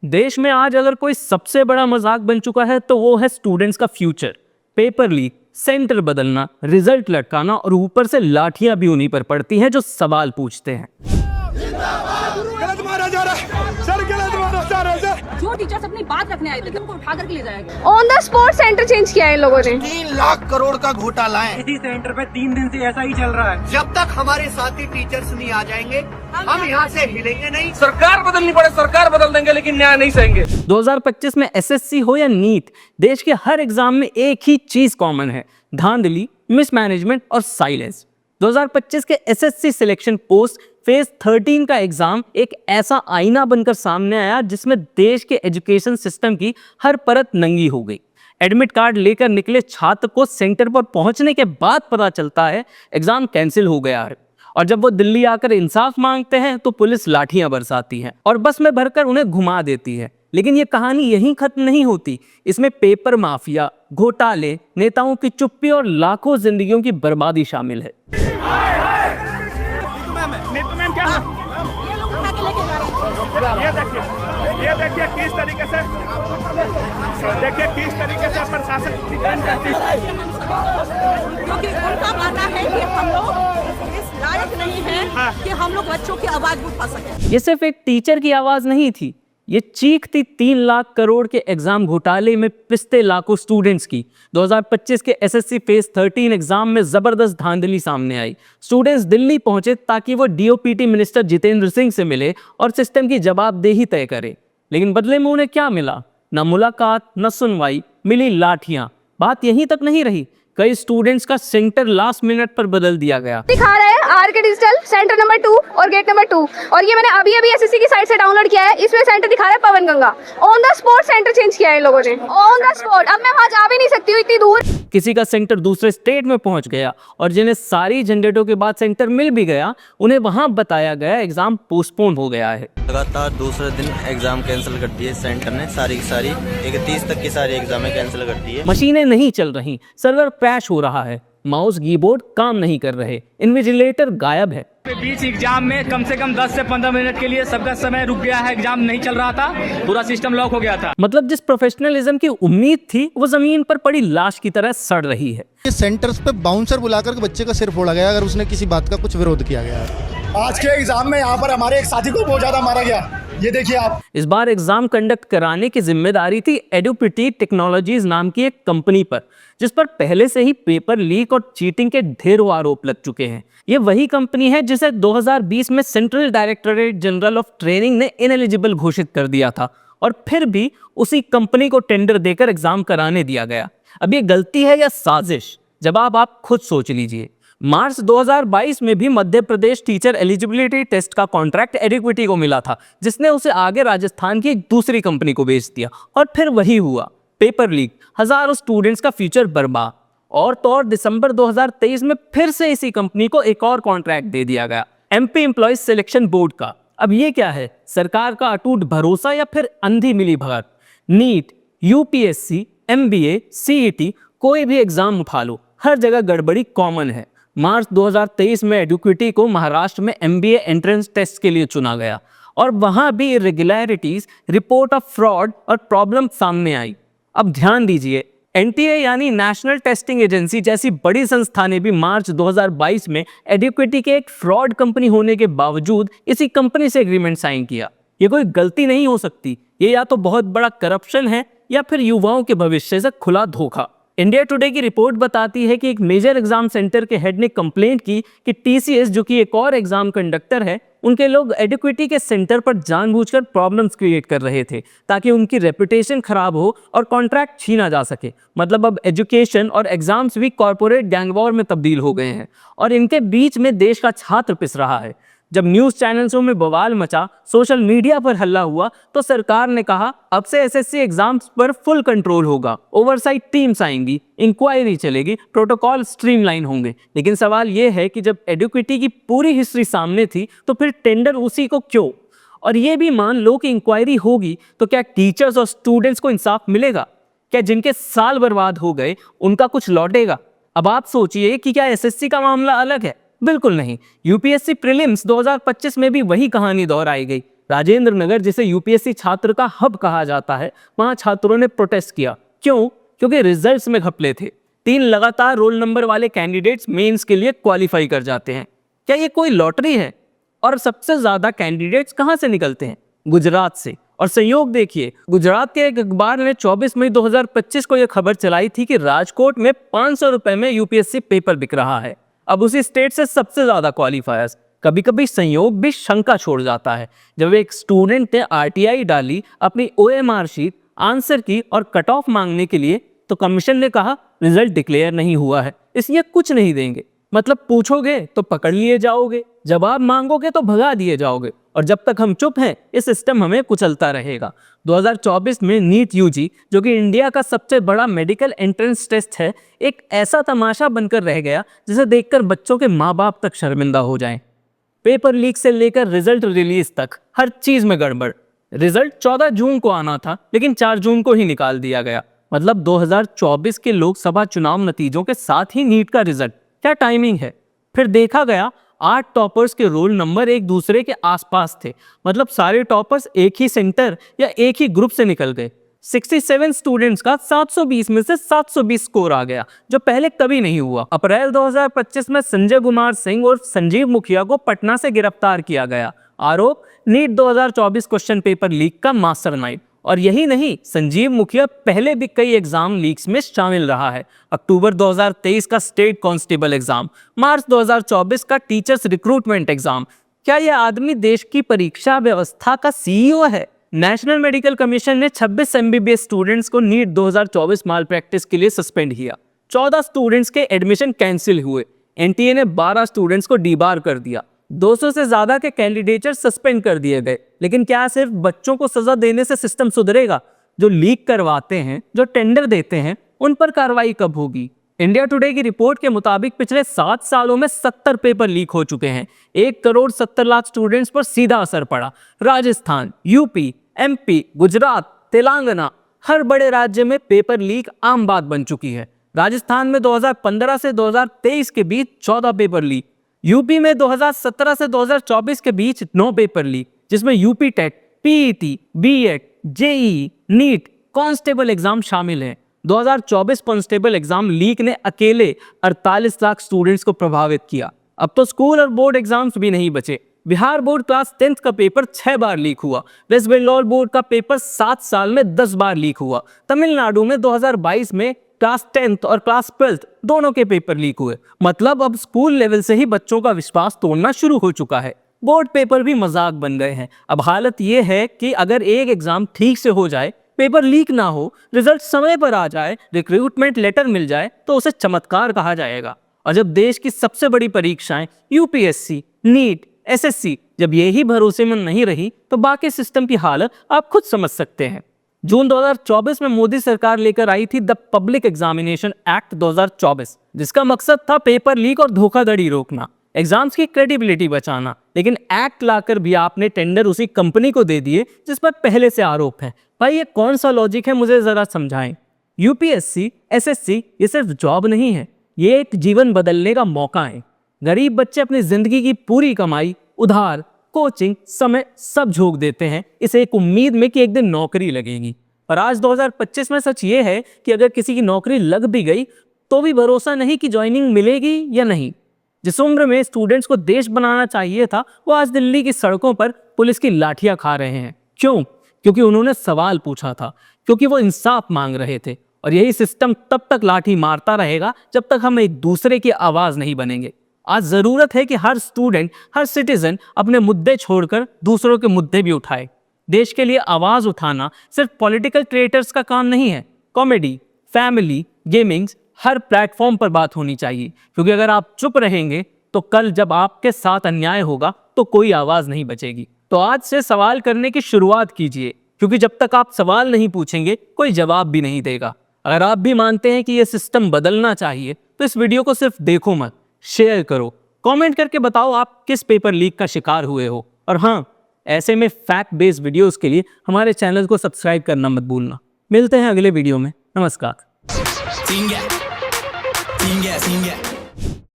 देश में आज अगर कोई सबसे बड़ा मजाक बन चुका है तो वो है स्टूडेंट्स का फ्यूचर। पेपर लीक, सेंटर बदलना, रिजल्ट लटकाना और ऊपर से लाठियां भी उन्हीं पर पड़ती हैं जो सवाल पूछते हैं। गलत मारा जा रहा है सर, गलत मारा जा रहा है सर। जो टीचर्स अपनी बात रखने आए थे उनको उठा करके ले जाएगा। On the spot centre change किया है इन लोगों ने। 3 लाख करोड़ का घोटाला है। इसी सेंटर पे 3 दिन से ऐसा ही चल रहा है। जब तक हमारे साथी टीचर्स नहीं आ जाएंगे हम यहाँ से हिलेंगे नहीं। सरकार बदलनी पड़े सरकार बदल देंगे, लेकिन न्याय नहीं सहेंगे। 2025 में एसएससी हो या नीट, देश के हर एग्जाम में एक ही चीज कॉमन है, धांधली, मिसमैनेजमेंट और साइलेंस। 2025 के एसएससी सिलेक्शन पोस्ट फेज 13 का एग्जाम एक ऐसा आईना बनकर सामने आया जिसमें देश के एजुकेशन सिस्टम की हर परत नंगी हो गई। एडमिट कार्ड लेकर निकले छात्र को सेंटर पर पहुंचने के बाद पता चलता है एग्जाम कैंसिल हो गया है, और जब वो दिल्ली आकर इंसाफ मांगते हैं तो पुलिस लाठियां बरसाती है और बस में भरकर उन्हें घुमा देती है। लेकिन ये कहानी यहीं खत्म नहीं होती। इसमें पेपर माफिया, घोटाले, नेताओं की चुप्पी और लाखों जिंदगियों की बर्बादी शामिल है। ये देखिए किस तरीके से प्रशासन क्योंकि उनका मानना है कि हम लोग इस लायक नहीं हैं कि हम लोग बच्चों की आवाज उठा सकें। ये सिर्फ एक टीचर की आवाज नहीं थी, ये चीख थी 3 लाख करोड़ के एग्जाम घोटाले में पिसते लाखों स्टूडेंट्स की। 2025 के एसएससी फेज 13 एग्जाम में जबरदस्त धांधली सामने आई। स्टूडेंट्स दिल्ली पहुंचे ताकि वो डीओपीटी मिनिस्टर जितेंद्र सिंह से मिले और सिस्टम की जवाबदेही तय करे, लेकिन बदले में उन्हें क्या मिला? न मुलाकात, न सुनवाई, मिली लाठियां। बात यहीं तक नहीं रही, कई स्टूडेंट्स का सेंटर लास्ट मिनट पर बदल दिया गया। दिखा रहा है आरके डिजिटल सेंटर नंबर 2 और गेट नंबर 2, और ये मैंने अभी एसएससी की साइट से डाउनलोड किया है। इसमें सेंटर दिखा रहा है Pawan Ganga. On the spot centre change किया है इन लोगों ने, ऑन द स्पॉट। अब मैं वहां जा भी नहीं सकती हूँ इतनी दूर। किसी का सेंटर दूसरे स्टेट में पहुंच गया और जिन्हें सारी झंझटों के बाद सेंटर मिल भी गया, उन्हें वहां बताया गया एग्जाम पोस्टपोन हो गया है। लगातार दूसरे दिन एग्जाम कैंसिल कर दिए सेंटर ने, सारी की सारी 31 तक की सारी एग्जामें कैंसिल कर दी है। मशीनें नहीं चल रही, सर्वर क्रैश हो रहा है, माउस कीबोर्ड काम नहीं कर रहे, इन्विजिलेटर गायब है। बीच एग्जाम में कम से कम 10 से 15 मिनट के लिए सबका समय रुक गया है। एग्जाम नहीं चल रहा था, पूरा सिस्टम लॉक हो गया था। मतलब जिस प्रोफेशनलिज्म की उम्मीद थी वो जमीन पर पड़ी लाश की तरह सड़ रही है। ये सेंटर्स पे बाउंसर बुलाकर के बच्चे का सिर फोड़ा गया अगर उसने किसी बात का कुछ विरोध किया गया है। आज के एग्जाम में यहाँ पर हमारे एक साथी को बहुत ज्यादा मारा गया, ये देखिए आप। इस बार एग्जाम कंडक्ट कराने की जिम्मेदारी थी एडुपिटी टेक्नोलॉजीज नाम की एक कंपनी पर, जिस पर पहले से ही पेपर लीक और चीटिंग के ढेरों आरोप लग चुके हैं। ये वही कंपनी है जिसे 2020 में central directorate general of training ने इनएलिजिबल घोषित कर दिया था, और फिर भी उसी कंपनी को टेंडर देकर एग्जाम कराने दिया गया। अब ये गलती है या साजिश? जवाब आप खुद सोच लीजिए। मार्च 2022 में भी Madhya Pradesh teacher eligibility test का कॉन्ट्रैक्ट एडिक्विटी को मिला था, जिसने उसे आगे राजस्थान की एक दूसरी कंपनी को बेच दिया, और फिर वही हुआ, पेपर लीक, हजारों स्टूडेंट्स का फ्यूचर बर्बाद। और तो और दिसंबर 2023 में फिर से इसी कंपनी को एक और कॉन्ट्रैक्ट दे दिया गया, एमपी एम्प्लॉयज सिलेक्शन बोर्ड का। अब ये क्या है, सरकार का अटूट भरोसा या फिर अंधी मिली भगत? नीट, यूपीएससी, एमबीए, सीईटी, कोई भी एग्जाम उठा लो, हर जगह गड़बड़ी कॉमन है। मार्च 2023 में एडुक्विटी को महाराष्ट्र में एमबीए एंट्रेंस टेस्ट के लिए चुना गया, और वहां भी इरेगुलरिटीज, रिपोर्ट ऑफ फ्रॉड और प्रॉब्लम सामने आई। अब ध्यान दीजिए, एनटीए यानी नेशनल टेस्टिंग एजेंसी जैसी बड़ी संस्था ने भी मार्च 2022 में एडुक्विटी के एक फ्रॉड कंपनी होने के बावजूद इसी कंपनी से एग्रीमेंट साइन किया। ये कोई गलती नहीं हो सकती, ये या तो बहुत बड़ा करप्शन है या फिर युवाओं के भविष्य से खुला धोखा। इंडिया टुडे की रिपोर्ट बताती है कि एक मेजर एग्जाम सेंटर के हेड ने कंप्लेंट की कि टीसीएस, जो कि एक और एग्जाम कंडक्टर है, उनके लोग एडुक्विटी के सेंटर पर जानबूझकर प्रॉब्लम्स क्रिएट कर रहे थे ताकि उनकी रेपुटेशन खराब हो और कॉन्ट्रैक्ट छीना जा सके। मतलब अब एजुकेशन और एग्जाम्स भी कॉर्पोरेट गैंगवॉर में तब्दील हो गए हैं, और इनके बीच में देश का छात्र पिस रहा है। जब न्यूज़ चैनल्सों में बवाल मचा, सोशल मीडिया पर हल्ला हुआ, तो सरकार ने कहा अब से एसएससी एग्जाम्स पर फुल कंट्रोल होगा, ओवरसाइट टीम्स आएंगी, इंक्वायरी चलेगी, प्रोटोकॉल स्ट्रीमलाइन होंगे। लेकिन सवाल यह है कि जब एडुक्विटी की पूरी हिस्ट्री सामने थी तो फिर टेंडर उसी को क्यों? और ये भी मान लो कि इंक्वायरी होगी तो क्या टीचर्स और स्टूडेंट्स को इंसाफ मिलेगा? क्या जिनके साल बर्बाद हो गए उनका कुछ लौटेगा? अब आप सोचिए कि क्या एसएससी का मामला अलग है? बिल्कुल नहीं। यूपीएससी प्रीलिम्स 2025 में भी वही कहानी दोहराई गई। राजेंद्र नगर, जिसे यूपीएससी छात्र का हब कहा जाता है, वहां छात्रों ने प्रोटेस्ट किया। क्यों? क्योंकि रिजल्ट्स में घपले थे। 3 लगातार रोल नंबर वाले कैंडिडेट्स मेंस के लिए क्वालिफाई कर जाते हैं। क्या ये कोई लॉटरी है? और सबसे ज्यादा कैंडिडेट्स कहां से निकलते हैं? गुजरात से। और संयोग देखिए, गुजरात के एक अखबार ने 24 मई 2025 को यह खबर चलाई थी कि राजकोट में 500 रुपए में यूपीएससी पेपर बिक रहा है। अब उसी स्टेट से सबसे ज्यादा क्वालिफायर्स। कभी कभी संयोग भी शंका छोड़ जाता है। जब एक स्टूडेंट ने आरटीआई डाली, अपनी ओएमआर शीट, आंसर की और कट ऑफ मांगने के लिए, तो कमीशन ने कहा रिजल्ट डिक्लेयर नहीं हुआ है, इसलिए कुछ नहीं देंगे। मतलब पूछोगे तो पकड़ लिए जाओगे, जवाब मांगोगे तो भगा दिए जाओगे, और जब तक हम चुप हैं ये सिस्टम हमें कुचलता रहेगा। 2024 में नीट यूजी, जो कि इंडिया का सबसे बड़ा मेडिकल एंट्रेंस टेस्ट है, एक ऐसा तमाशा बनकर रह गया जिसे देखकर बच्चों के माँ बाप तक शर्मिंदा हो जाएं। पेपर लीक से लेकर रिजल्ट रिलीज तक हर चीज में गड़बड़। रिजल्ट 14 जून को आना था, लेकिन 4 जून को ही निकाल दिया गया। मतलब 2024 के लोकसभा चुनाव नतीजों के साथ ही नीट का रिजल्ट। क्या टाइमिंग है। फिर देखा गया 8 टॉपर्स के रोल नंबर एक दूसरे के आसपास थे। मतलब सारे टॉपर्स एक ही सेंटर या एक ही ग्रुप से निकल गए। 67 स्टूडेंट्स का 720 में से 720 स्कोर आ गया, जो पहले कभी नहीं हुआ। अप्रैल 2025 में संजय कुमार सिंह और संजीव मुखिया को पटना से गिरफ्तार किया गया। आरोप नीट 2024 क्वेश्चन पेपर लीक का मास्टरमाइंड। और यही नहीं, संजीव मुखिया पहले भी कई एग्जाम लीक्स में शामिल रहा है। अक्टूबर 2023 का स्टेट कांस्टेबल एग्जाम, मार्च 2024 का टीचर्स रिक्रूटमेंट एग्जाम। क्या यह आदमी देश की परीक्षा व्यवस्था का सीईओ है? नेशनल मेडिकल कमीशन ने 26 एमबीबीएस स्टूडेंट्स को नीट 2024 माल प्रैक्टिस के लिए सस्पेंड किया। 14 स्टूडेंट्स के एडमिशन कैंसिल हुए। एनटीए ने 12 स्टूडेंट्स को डीबार कर दिया। 200 से ज्यादा के कैंडिडेटर सस्पेंड कर दिए गए। लेकिन क्या सिर्फ बच्चों को सजा देने से सिस्टम सुधरेगा? जो लीक करवाते हैं, जो टेंडर देते हैं, उन पर कार्रवाई कब होगी? इंडिया टुडे की रिपोर्ट के मुताबिक पिछले 7 सालों में 70 पेपर लीक हो चुके हैं। 1,70,00,000 स्टूडेंट्स पर सीधा असर पड़ा। राजस्थान, यूपी, एमपी, गुजरात, तेलंगाना, हर बड़े राज्य में पेपर लीक आम बात बन चुकी है। राजस्थान में 2015 से 2023 के बीच 14 पेपर लीक। यूपी में 2017 से 2024 के बीच 9 पेपर लीक, जिसमें UP TET, PET, BEd, JEE, NEET, constable exam शामिल हैं। 2024 कांस्टेबल एग्जाम लीक ने अकेले 48 लाख स्टूडेंट्स को प्रभावित किया। अब तो स्कूल और बोर्ड एग्जाम्स भी नहीं बचे। बिहार बोर्ड क्लास 10th का पेपर 6 बार लीक हुआ। वेस्ट बंगाल बोर्ड का पेपर 7 साल में 10 बार लीक हुआ। तमिलनाडु में 2022 में क्लास 10th और क्लास 12th दोनों के पेपर लीक हुए। मतलब अब स्कूल लेवल से ही बच्चों का विश्वास तोड़ना शुरू हो चुका है। बोर्ड पेपर भी मजाक बन गए हैं। अब हालत ये है कि अगर एक एग्जाम ठीक से हो जाए, पेपर लीक ना हो, रिजल्ट समय पर आ जाए, रिक्रूटमेंट लेटर मिल जाए, तो उसे चमत्कार कहा जाएगा। और जब देश की सबसे बड़ी परीक्षाएं यूपीएससी, नीट, एसएससी जब यही भरोसेमंद नहीं रही, तो बाकी सिस्टम की हालत आप खुद समझ सकते हैं। जून 2024 में मोदी सरकार लेकर आई थी द पब्लिक एग्जामिनेशन एक्ट 2024, जिसका मकसद था पेपर लीक और धोखाधड़ी रोकना, एग्जाम्स की क्रेडिबिलिटी बचाना। लेकिन एक्ट लाकर भी आपने टेंडर उसी कंपनी को दे दिए जिस पर पहले से आरोप है। भाई ये कौन सा लॉजिक है, मुझे जरा समझाएं। यूपीएससी, एसएससी ये सिर्फ जॉब नहीं है, ये एक जीवन बदलने का मौका है। गरीब बच्चे अपनी जिंदगी की पूरी कमाई, उधार, कोचिंग, समय सब झोंक देते हैं इस एक उम्मीद में कि एक दिन नौकरी लगेगी। और आज 2025 में सच ये है कि अगर किसी की नौकरी लग भी गई तो भी भरोसा नहीं कि ज्वाइनिंग मिलेगी या नहीं। जिस उम्र में स्टूडेंट्स को देश बनाना चाहिए था, वो आज दिल्ली की सड़कों पर पुलिस की लाठियां खा रहे हैं। क्यों? क्योंकि उन्होंने सवाल पूछा था, क्योंकि वो इंसाफ मांग रहे थे। और यही सिस्टम तब तक लाठी मारता रहेगा जब तक हम एक दूसरे की आवाज नहीं बनेंगे। आज जरूरत है कि हर स्टूडेंट, हर सिटीजन अपने मुद्दे छोड़कर दूसरों के मुद्दे भी उठाए। देश के लिए आवाज उठाना सिर्फ पॉलिटिकल क्रिएटर्स का काम नहीं है। कॉमेडी, फैमिली, गेमिंग्स, हर प्लेटफॉर्म पर बात होनी चाहिए। क्योंकि अगर आप चुप रहेंगे तो कल जब आपके साथ अन्याय होगा तो कोई आवाज नहीं बचेगी। तो आज से सवाल करने की शुरुआत कीजिए, क्योंकि जब तक आप सवाल नहीं पूछेंगे कोई जवाब भी नहीं देगा। अगर आप भी मानते हैं कि यह सिस्टम बदलना चाहिए तो इस वीडियो को सिर्फ देखो मत, शेयर करो, कमेंट करके बताओ आप किस पेपर लीक का शिकार हुए हो। और हाँ, ऐसे में फैक्ट बेस्ड वीडियोस के लिए हमारे चैनल को सब्सक्राइब करना मत भूलना। मिलते हैं अगले वीडियो में। नमस्कार।